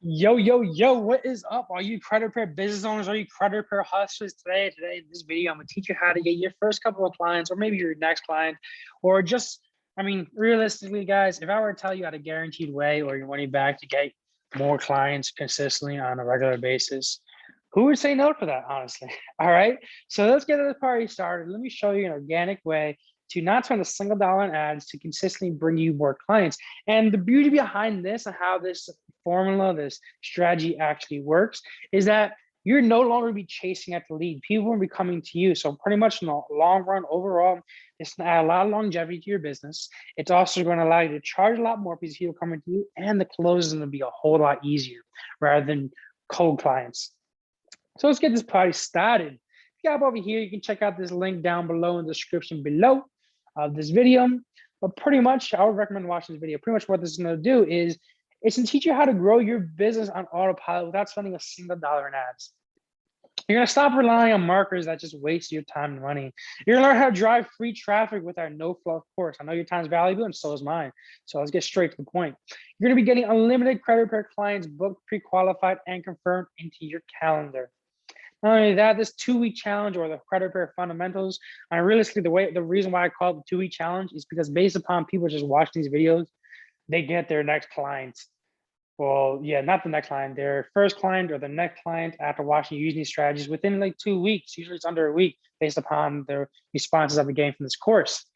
Yo, yo, yo, what is up? Are you credit repair business owners? Are you credit repair hustlers? Today, in this video, I'm gonna teach you how to get your first couple of clients, or maybe your next client, or just, realistically, guys, if I were to tell you at a guaranteed way or your money back to get more clients consistently on a regular basis, who would say no to that, honestly? All right. So let's get this party started. Let me show you an organic way to not spend a single dollar on ads to consistently bring you more clients. And the beauty behind this and how this formula, this strategy actually works is that you're no longer be chasing at the lead. People will be coming to you. So pretty much in the long run, overall, it's gonna add a lot of longevity to your business. It's also going to allow you to charge a lot more because people coming to you, and the close is going to be a whole lot easier rather than cold clients. So let's get this party started. If you have over here, you can check out this link down below in the description below of this video. But pretty much, I would recommend watching this video. Pretty much what this is going to do is it's going to teach you how to grow your business on autopilot without spending a single dollar in ads. You're going to stop relying on marketers that just waste your time and money. You're going to learn how to drive free traffic with our no fluff course. I know your time is valuable and so is mine. So let's get straight to the point. You're going to be getting unlimited credit repair clients booked, pre-qualified, and confirmed into your calendar. Not only that, this 2-week challenge or the credit repair fundamentals, and realistically, the reason why I call it the 2-week challenge is because based upon people just watching these videos, they get their next client. Well, yeah, not the next client, their first client or the next client after watching you using these strategies within like 2 weeks. Usually it's under a week based upon the responses I've been getting from this course.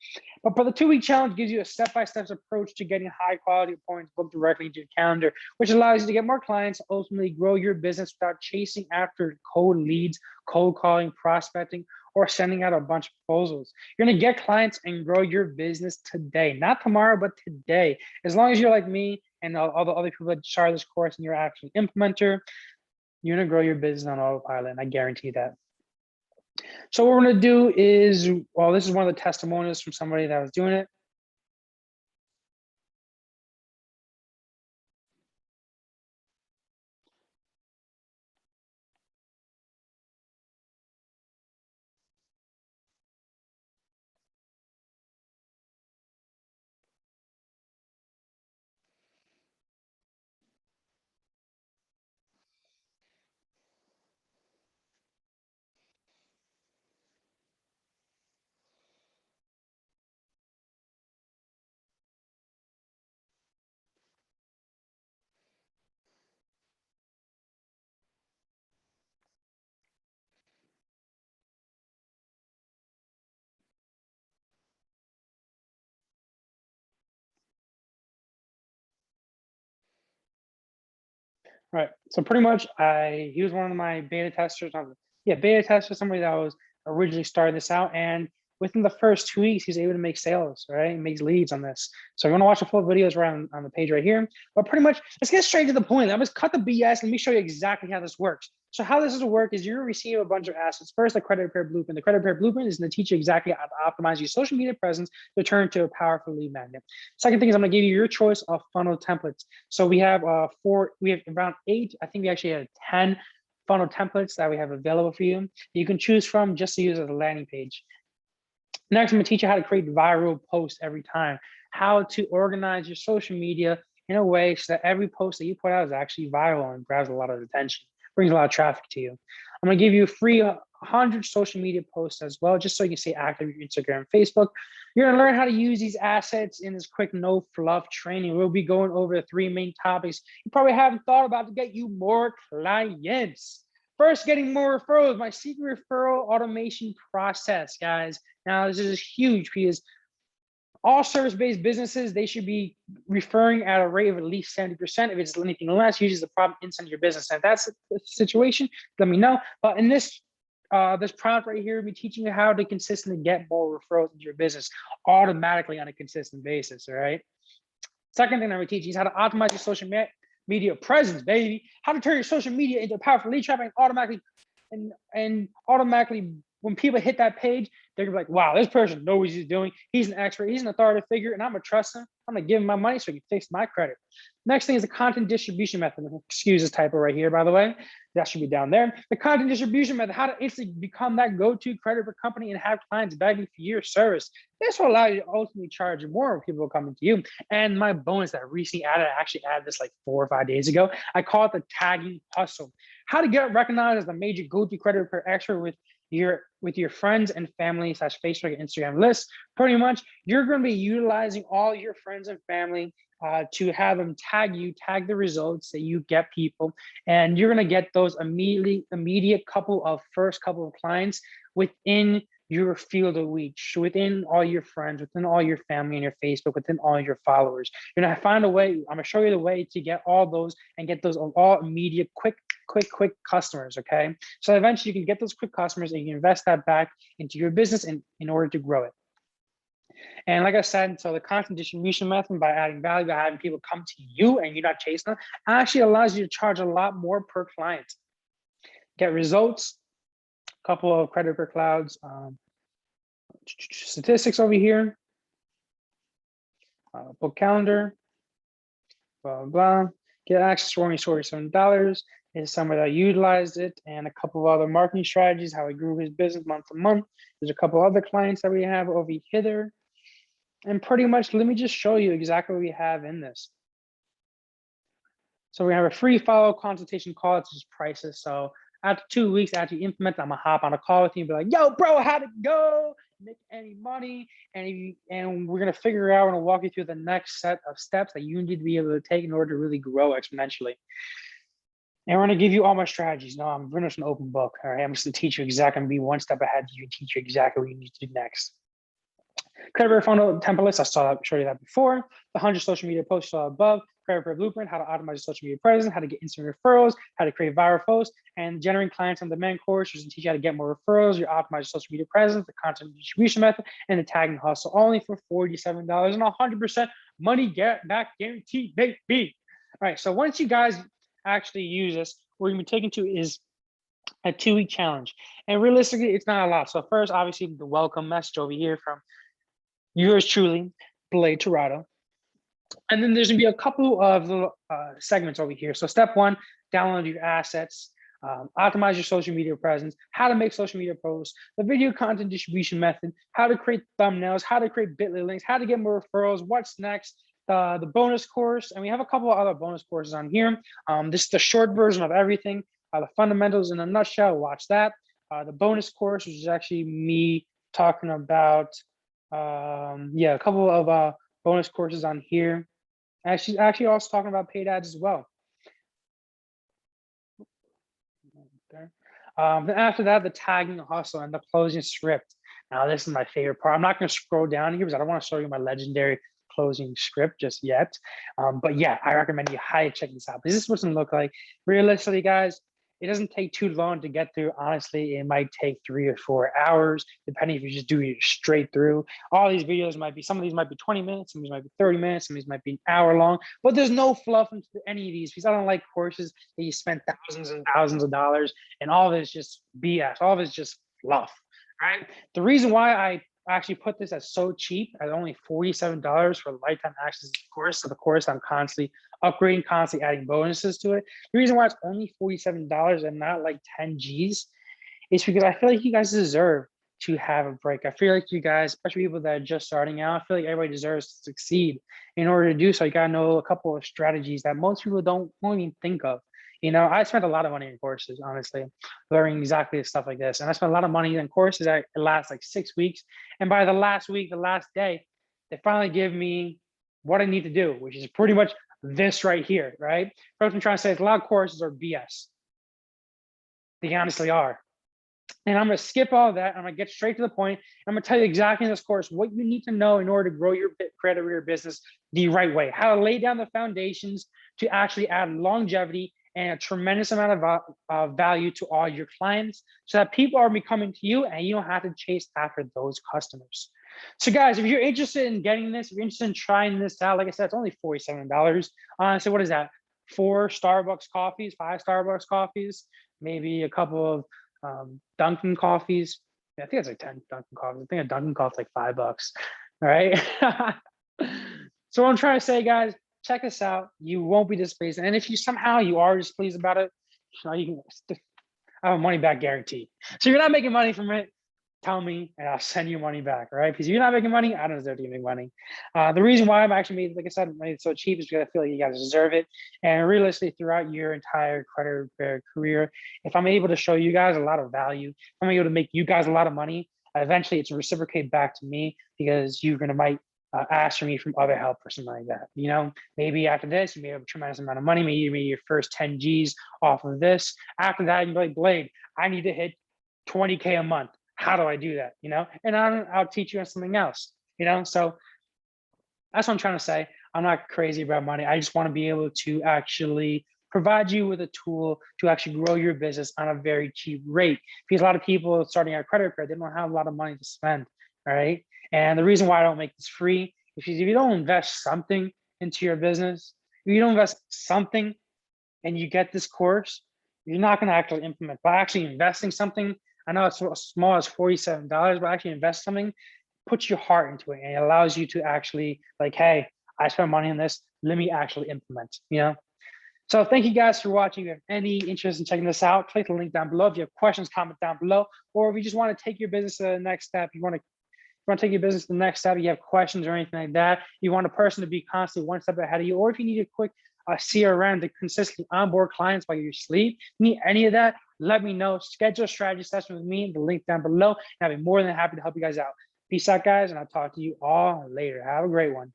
But for the 2-week challenge gives you a step-by-step approach to getting high quality appointments booked directly into your calendar, which allows you to get more clients, ultimately grow your business without chasing after cold leads, cold calling, prospecting, or sending out a bunch of proposals. You're gonna get clients and grow your business today, not tomorrow, but today. As long as you're like me and all the other people that started this course and you're actually an implementer, you're gonna grow your business on autopilot, and I guarantee that. So what we're gonna do is, well, this is one of the testimonials from somebody that was doing it. Right. So pretty much, he was one of my beta testers. Beta tester, somebody that was originally starting this out, and within the first 2 weeks, he's able to make sales. Right, he makes leads on this. So if you want to watch the full videos right on the page right here. But pretty much, let's get straight to the point. Let's cut the BS. Let me show you exactly how this works. So how this is to work is you're gonna receive a bunch of assets. First, the credit repair blueprint. The credit repair blueprint is going to teach you exactly how to optimize your social media presence to turn to a powerful lead magnet. Second thing is I'm going to give you your choice of funnel templates. So we have we have around 8, I think we actually have 10 funnel templates that we have available for you. You can choose from just to use as a landing page. Next, I'm going to teach you how to create viral posts every time, how to organize your social media in a way so that every post that you put out is actually viral and grabs a lot of attention, brings a lot of traffic to you. I'm going to give you a free 100 social media posts as well, just so you can stay active with your Instagram and Facebook. You're going to learn how to use these assets in this quick no fluff training. We'll be going over the 3 main topics you probably haven't thought about to get you more clients. First, getting more referrals, my secret referral automation process, guys. Now, this is huge because all service-based businesses, they should be referring at a rate of at least 70%. If it's anything less, usually the problem inside your business. And if that's the situation, let me know. But in this product right here, we'll be teaching you how to consistently get more referrals into your business automatically on a consistent basis, all right? Second thing that we teach you is how to optimize your social media presence, baby. How to turn your social media into a powerful lead traffic and automatically when people hit that page, they're gonna be like, wow, this person knows what he's doing. He's an expert, he's an authoritative figure, and I'm gonna trust him. I'm gonna give him my money so he can fix my credit. Next thing is the content distribution method. Excuse this typo right here, by the way. That should be down there. The content distribution method, how to instantly become that go-to credit repair company and have clients begging for your service. This will allow you to ultimately charge more when people coming to you. And my bonus that I recently added, I actually added this like 4 or 5 days ago. I call it the tagging hustle. How to get recognized as the major go-to credit repair expert with your friends and family / Facebook and Instagram lists. Pretty much, you're going to be utilizing all your friends and family to have them tag the results that you get people, and you're going to get those immediate first couple of clients within your field of reach, within all your friends, within all your family and your Facebook, within all your followers. You're going to find a way. I'm going to show you the way to get all those and get those all immediate, quick customers. Okay, so eventually you can get those quick customers and you can invest that back into your business in order to grow it. And like I said, so the content distribution method, by adding value, by having people come to you and you're not chasing them, actually allows you to charge a lot more per client. Get results, a couple of credit repair clouds, statistics over here, book calendar, blah, blah. Get access to only $47 is somewhere that utilized it, and a couple of other marketing strategies, how he grew his business month to month. There's a couple other clients that we have over here. And pretty much, let me just show you exactly what we have in this. So we have a free follow consultation call. It's just prices. So after 2 weeks, after you implement, I'm gonna hop on a call with you and be like, yo, bro, how'd it go? Make any money? And we're gonna figure out, we're gonna walk you through the next set of steps that you need to be able to take in order to really grow exponentially. And we're gonna give you all my strategies. No, I'm pretty much an open book. All right, I'm just gonna teach you exactly, I'm gonna be one step ahead of you and teach you exactly what you need to do next. Credit repair funnel templates, I showed you that before. The 100 social media posts saw above. Credit repair blueprint, how to optimize your social media presence, how to get instant referrals, how to create viral posts, and generating clients on demand course, which will teach you how to get more referrals, you optimize your social media presence, the content distribution method, and the tagging hustle, only for $47 and 100% money back guarantee, baby. All right, so once you guys actually use this, what you're gonna be taken to is a 2-week challenge. And realistically, it's not a lot. So first, obviously, the welcome message over here from yours truly, Blade Torado. And then there's gonna be a couple of little segments over here. So step 1, download your assets, optimize your social media presence, how to make social media posts, the video content distribution method, how to create thumbnails, how to create Bitly links, how to get more referrals, what's next, the bonus course. And we have a couple of other bonus courses on here. This is the short version of everything. The fundamentals in a nutshell, watch that. The bonus course, which is actually me talking about a couple of bonus courses on here. Actually also talking about paid ads as well. Then after that, the tagging hustle and the closing script. Now this is my favorite part. I'm not going to scroll down here because I don't want to show you my legendary closing script just yet. But yeah, I recommend you highly check this out. This is what it's going to look like. Realistically, guys, it doesn't take too long to get through. Honestly, it might take 3 or 4 hours, depending if you just do it straight through. All these videos might be, some of these might be 20 minutes, some of these might be 30 minutes, some of these might be an hour long, but there's no fluff into any of these because I don't like courses that you spend thousands and thousands of dollars and all of it's just BS. All of it's just fluff, right? The reason why I actually put this as so cheap at only $47 for lifetime access to the course. So the course I'm constantly upgrading, constantly adding bonuses to it. The reason why it's only $47 and not like 10 G's is because I feel like you guys deserve to have a break. I feel like you guys, especially people that are just starting out, I feel like everybody deserves to succeed. In order to do so, you gotta know a couple of strategies that most people won't even think of. You know, I spent a lot of money in courses, honestly, learning exactly stuff like this. And I spent a lot of money in courses that last like 6 weeks. And by the last week, the last day, they finally give me what I need to do, which is pretty much this right here, right? What I'm trying to say is a lot of courses are BS. They honestly are. And I'm gonna skip all that. I'm gonna get straight to the point. I'm gonna tell you exactly in this course what you need to know in order to grow your credit repair business the right way, how to lay down the foundations to actually add longevity and a tremendous amount of value to all your clients so that people are coming to you and you don't have to chase after those customers. So guys, if you're interested in getting this, if you're interested in trying this out, like I said, it's only $47. So what is that? 4 Starbucks coffees, 5 Starbucks coffees, maybe a couple of Dunkin' coffees. Yeah, I think it's like 10 Dunkin' coffees. I think a Dunkin' coffee is like $5. All right. So what I'm trying to say, guys, check this out. You won't be displeased. And if you somehow you are displeased about it, you can I have a money back guarantee. So you're not making money from it, tell me and I'll send you money back, all right? Because you're not making money, I don't deserve to make money. The reason why I'm actually made, like I said, made it so cheap is because I feel like you guys deserve it. And realistically, throughout your entire credit repair career, if I'm able to show you guys a lot of value, if I'm able to make you guys a lot of money, eventually it's reciprocated back to me because you're gonna might ask for me from other help or something like that. You know, maybe after this, you may have a tremendous amount of money. Maybe you made your first 10 G's off of this. After that, you're like, Blade, I need to hit 20K a month. How do I do that? You know, and I'll teach you on something else, you know? So that's what I'm trying to say. I'm not crazy about money. I just want to be able to actually provide you with a tool to actually grow your business on a very cheap rate. Because a lot of people starting out credit repair, they don't have a lot of money to spend, right? And the reason why I don't make this free is because if you don't invest something into your business, if you don't invest something and you get this course, you're not going to actually implement. By actually investing something, I know it's as small as $47, but actually invest something, put your heart into it, and it allows you to actually like, hey, I spent money on this. Let me actually implement, you know? So thank you guys for watching. If you have any interest in checking this out, click the link down below. If you have questions, comment down below. Or if you just want to take your business to the next step, you want to take your business to the next step, you have questions or anything like that, you want a person to be constantly one step ahead of you, or if you need a quick CRM to consistently onboard clients while you sleep, need any of that, let me know. Schedule a strategy session with me, the link down below, and I'll be more than happy to help you guys out. Peace out, guys, and I'll talk to you all later. Have a great one.